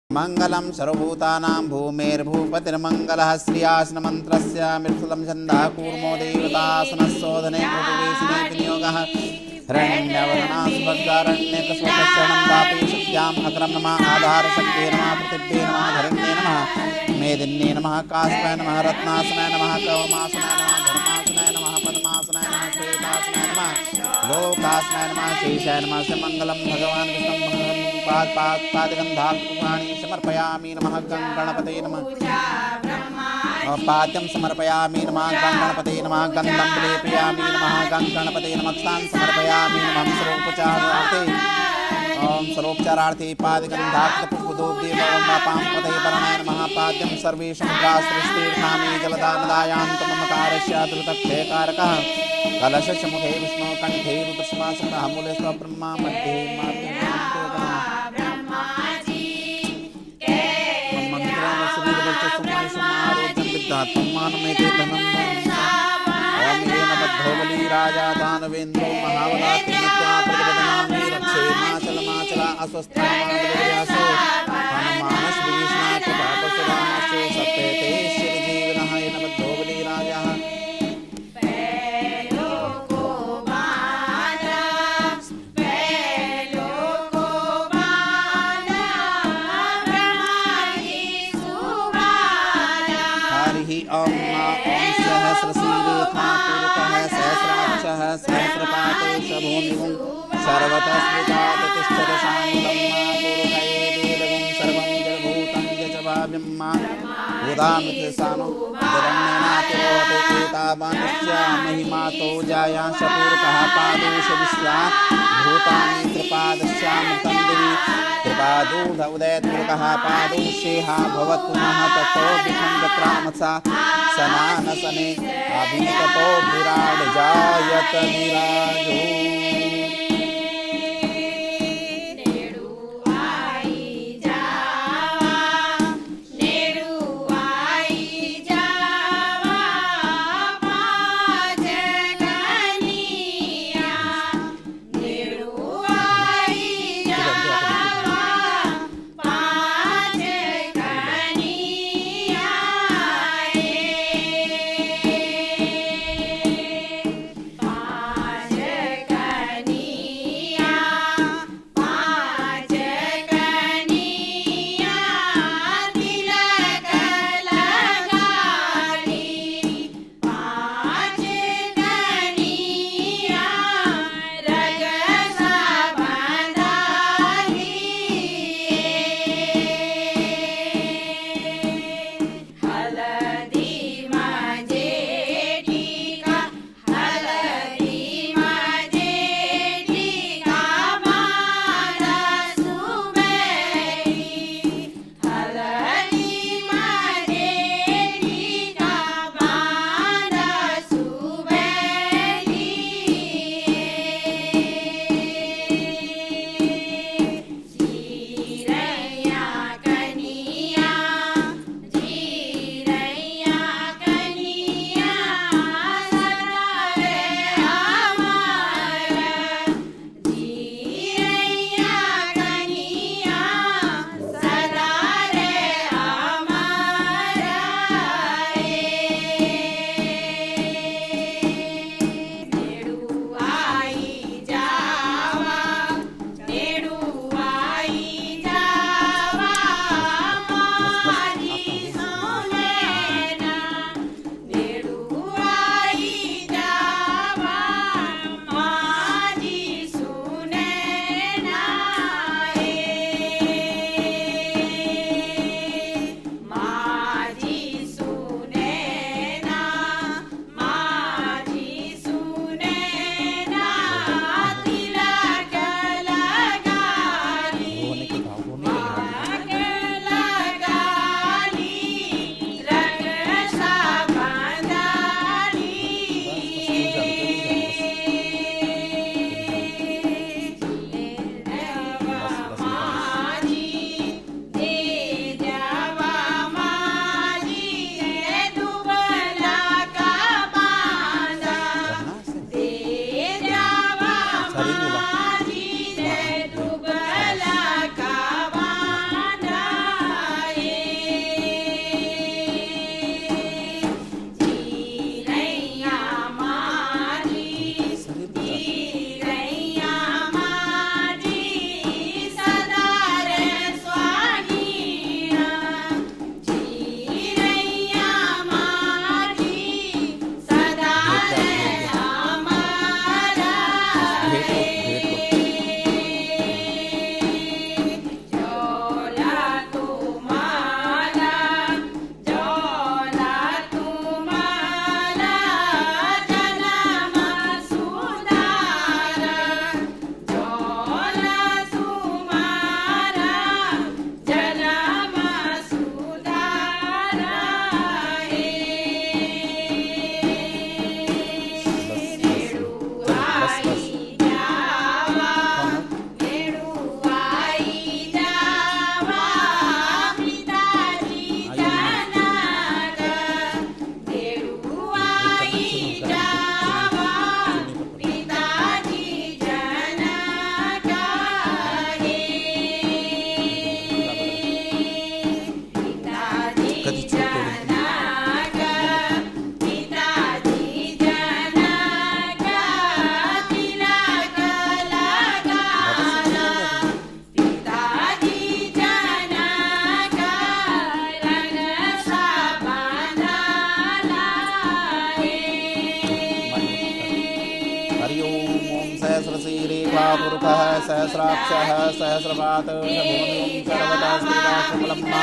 मंगलम सर्वभूतानां भूमेर्भूपतिर्मंगलः श्रियासनमन्त्रस्य मृत्सुलं छन्दः कूर्मो देवतासनस्सोधने प्रवेशने विनियोगः हिरण्यवर्णासुभद्रारण्यकस्वतश्चरणं दापे शक्त्याम् अकरं नमः आधारशक्ते नमः पृथिव्ये नमः धरण्ये नमः मेदिन्ये नमः कास्माय नमः रत्नासनाय नमः कवमासनाय नमः धर्मासनाय नमः पद्मासनाय नमः श्वेतासनाय नमः लोकासनाय नमः शेषाय नमः मंगलम भगवान् विष्णु पादगंधाक्षाणि समर्पयामि नमः गणपते नमः पाद्यं समर्पयामि नमः गणपते नमः गन्धं लेपयामि नमः गणपते नमः क्षां समर्पयामि नमः सर्वोपचारार्थे ओम सर्वोपचारार्थे पादगंधाक्षपुष्पदोपदेवपांपते वर्णाय नमः पाद्यं सर्वे समुद्रास्त्रस्तीर्थानि जलदानदायान्त मम कारस्य द्रुतक्षयकारकः कलशस्य मुखे विष्णु कंठे रुद्रसिंहासनः मूले स्वब्रह्मा मध्ये बद्धोबली राजा दानवेन्द्रो महाबला प्रजनामी रक्षे माचल अस्वस्थासो हनुमानस विभीषणाथ परशुरामस्य सप्तते श्रीजीवनः येन बद्धोबली राजा सहस्रपाते भूमिगुं सर्वतस्मितात् तिष्ठति शान्तं पुरुषये वेदगुं सर्वं जलभूतं च भाव्यं भूतामितिसानो जरण्यनातिरोहते एतावानिश्च महिमातो जायांश पूर्वकः पादोष विश्वा भूतानि त्रिपादस्यामृतं दिवि त्रिपादोढ उदयत्पूर्वकः पादोषेहा भवत्पुनः ततो विखण्डत्रामसा सनानसने अभिततो विराड जायत विराजो सहस्राक्षः सहस्रपात् भूमिं सर्वदा स्मृताशुक्लम्मा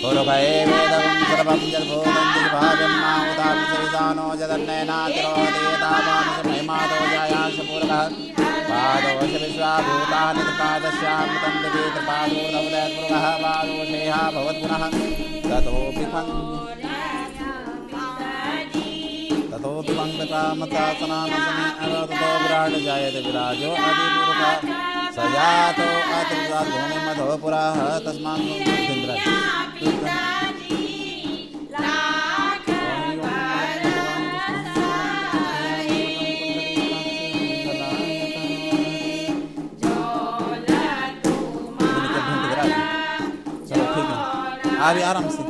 पुरुभये वेदं सर्वं यद्भूतं यद्भाव्यं मामुदाभिषेदानो जदन्नेनातिरोधेतावांश महिमादो जायाश पूर्वः पादोष विश्वाभूतानि त्रिपादस्यामृतं दिवे त्रिपादोदवदयत्पुरुषः पादोषेहा भवद्गुणः ततोऽपि पङ्ककामतासनामसने अवततो विराट जायते विराजो आदिपुरुषः स जातो अत्रिजात् भूमिमधो पुरः तस्मात् अभी आराम से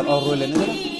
और रोल लेने जरा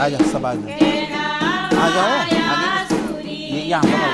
आ जा सब आ जाओ, आ जाओ आगे, ये यहाँ पर